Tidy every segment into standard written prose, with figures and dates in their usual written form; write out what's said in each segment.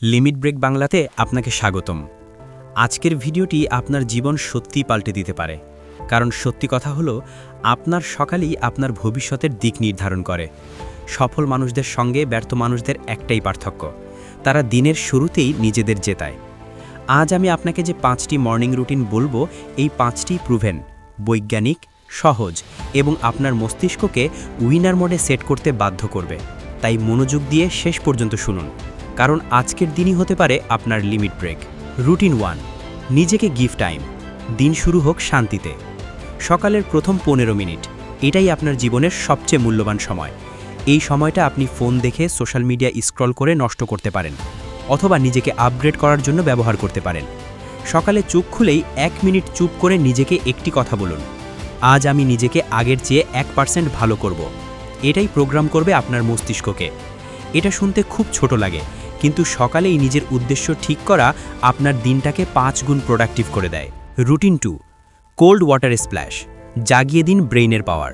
Limit break বাংলাতে আপনাকে স্বাগতম। আজকের ভিডিওটি আপনার জীবন সত্যিই পাল্টে দিতে পারে, কারণ সত্যি কথা হলো আপনার সকালই আপনার ভবিষ্যতের দিক নির্ধারণ করে। সফল মানুষদের সঙ্গে ব্যর্থ মানুষদের একটাই পার্থক্য, তারা দিনের শুরুতেই নিজেদের জেতায়। আজ আমি আপনাকে যে 5টি মর্নিং রুটিন বলবো, এই 5টি প্রুভেন, বৈজ্ঞানিক, সহজ এবং আপনার মস্তিষ্ককে উইনার মোডে সেট করতে বাধ্য করবে। তাই মনোযোগ দিয়ে শেষ পর্যন্ত শুনুন, কারণ আজকের দিনই হতে পারে আপনার লিমিট ব্রেক। রুটিন 1, নিজেকে গিফট টাইম। দিন শুরু হোক শান্তিতে। সকালের প্রথম 15 মিনিট, এটাই আপনার জীবনের সবচেয়ে মূল্যবান সময়। এই সময়টা আপনি ফোন দেখে সোশ্যাল মিডিয়া স্ক্রল করে নষ্ট করতে পারেন, অথবা নিজেকে আপগ্রেড করার জন্য ব্যবহার করতে পারেন। সকালে চোখ খুলেই 1 মিনিট চুপ করে নিজেকে একটি কথা বলুন, আজ আমি নিজেকে আগের চেয়ে 1% ভালো করব। এটাই প্রোগ্রাম করবে আপনার মস্তিষ্ককে। এটা শুনতে খুব ছোট লাগে, কিন্তু সকালেই নিজের উদ্দেশ্য ঠিক করা আপনার দিনটাকে 5 গুণ প্রোডাক্টিভ করে দেয়। Routine 2, cold water splash. জাগিয়ে দিন ব্রেইনের পাওয়ার।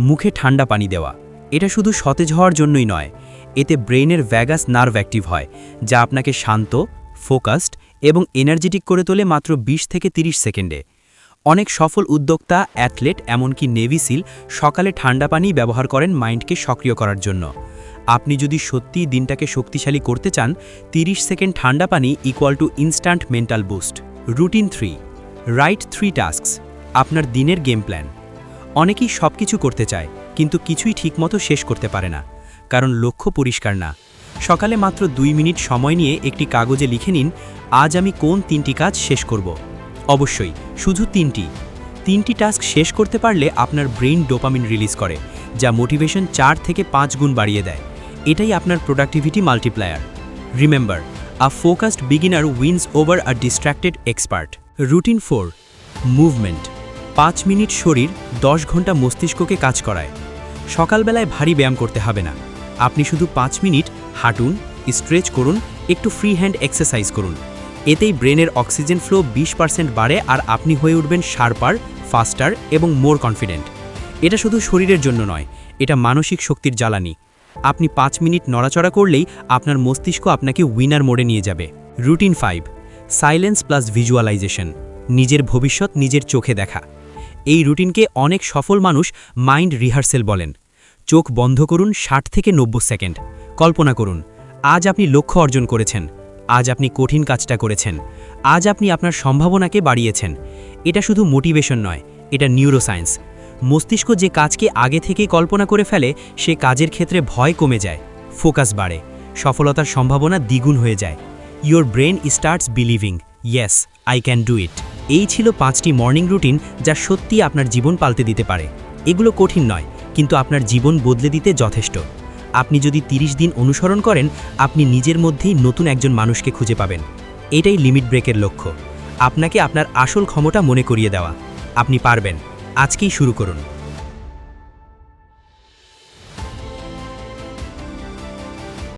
মুখে ঠান্ডা পানি দেওয়া, এটা শুধু সতেজ হওয়ার জন্যই নয়, এতে ব্রেইনের ভ্যাগাস নার্ভ অ্যাক্টিভ হয়, যা আপনাকে শান্ত, ফোকাসড এবং এনার্জেটিক করে তোলে মাত্র 20 থেকে 30 সেকেন্ডে। অনেক সফল উদ্যোক্তা, অ্যাথলেট, এমনকি নেভি সিল সকালে ঠান্ডা পানি ব্যবহার করেন মাইন্ডকে সক্রিয় করার জন্য। আপনি যদি সত্যিই দিনটাকে শক্তিশালী করতে চান, 30 সেকেন্ড ঠান্ডা পানি equal to instant mental boost. Routine 3, right 3 tasks. আপনার দিনের গেম প্ল্যান। অনেকেই সব কিছু করতে চায়, কিন্তু কিছুই ঠিকমতো শেষ করতে পারে না, কারণ লক্ষ্য পরিষ্কার না। সকালে মাত্র 2 মিনিট সময় নিয়ে একটি কাগজে লিখে নিন, আজ আমি কোন 3টি কাজ শেষ করব। অবশ্যই শুধু 3টি টাস্ক শেষ করতে পারলে আপনার ব্রেইন ডোপামিন রিলিজ করে, যা মোটিভেশন 4 থেকে 5 গুণ বাড়িয়ে দেয়। এটাই আপনার productivity multiplier. Remember, a focused beginner wins over a distracted expert. Routine 4, movement. 5 minute শরীর, 10 ঘন্টা মস্তিষ্ককে কাজ করায়। সকালবেলায় ভারী ব্যায়াম করতে হবে না, আপনি শুধু 5 মিনিট হাঁটুন, স্ট্রেচ করুন, একটু ফ্রি হ্যান্ড এক্সারসাইজ করুন। এতেই ব্রেনের অক্সিজেন ফ্লো 20% বাড়ে, আর আপনি হয়ে উঠবেন শার্পার, ফাস্টার এবং মোর কনফিডেন্ট। এটা শুধু শরীরের জন্য নয়, এটা মানসিক শক্তির জ্বালানি। আপনি 5 মিনিট নড়াচড়া করলেই আপনার মস্তিষ্ক আপনাকে উইনার মোডে নিয়ে যাবে। Routine 5, silence plus visualisation. নিজের ভবিষ্যৎ নিজের চোখে দেখা। এই রুটিনকে অনেক সফল মানুষ মাইন্ড রিহার্সেল বলেন। চোখ বন্ধ করুন 60 থেকে 90 সেকেন্ড। কল্পনা করুন, আজ আপনি লক্ষ্য অর্জন করেছেন, আজ আপনি কঠিন কাজটা করেছেন, আজ আপনি আপনার সম্ভাবনাকে বাড়িয়েছেন। এটা শুধু মোটিভেশন নয়, এটা নিউরোসায়েন্স। মস্তিষ্ক যে কাজকে আগে থেকেই কল্পনা করে ফেলে, সে কাজের ক্ষেত্রে ভয় কমে যায়, ফোকাস বাড়ে, সফলতার সম্ভাবনা দ্বিগুণ হয়ে যায়। Your brain starts believing, yes I can do it. এই ছিল 5টি মর্নিং রুটিন, যা সত্যি আপনার জীবন পাল্টে দিতে পারে। এগুলো কঠিন নয়, কিন্তু আপনার জীবন বদলে দিতে যথেষ্ট। আপনি যদি 30 দিন অনুসরণ করেন, আপনি নিজের মধ্যেই নতুন একজন মানুষকে খুঁজে পাবেন। এটাই লিমিট ব্রেকের লক্ষ্য, আপনাকে আপনার আসল ক্ষমতা মনে করিয়ে দেওয়া। আপনি পারবেন, আজকেই শুরু করুন।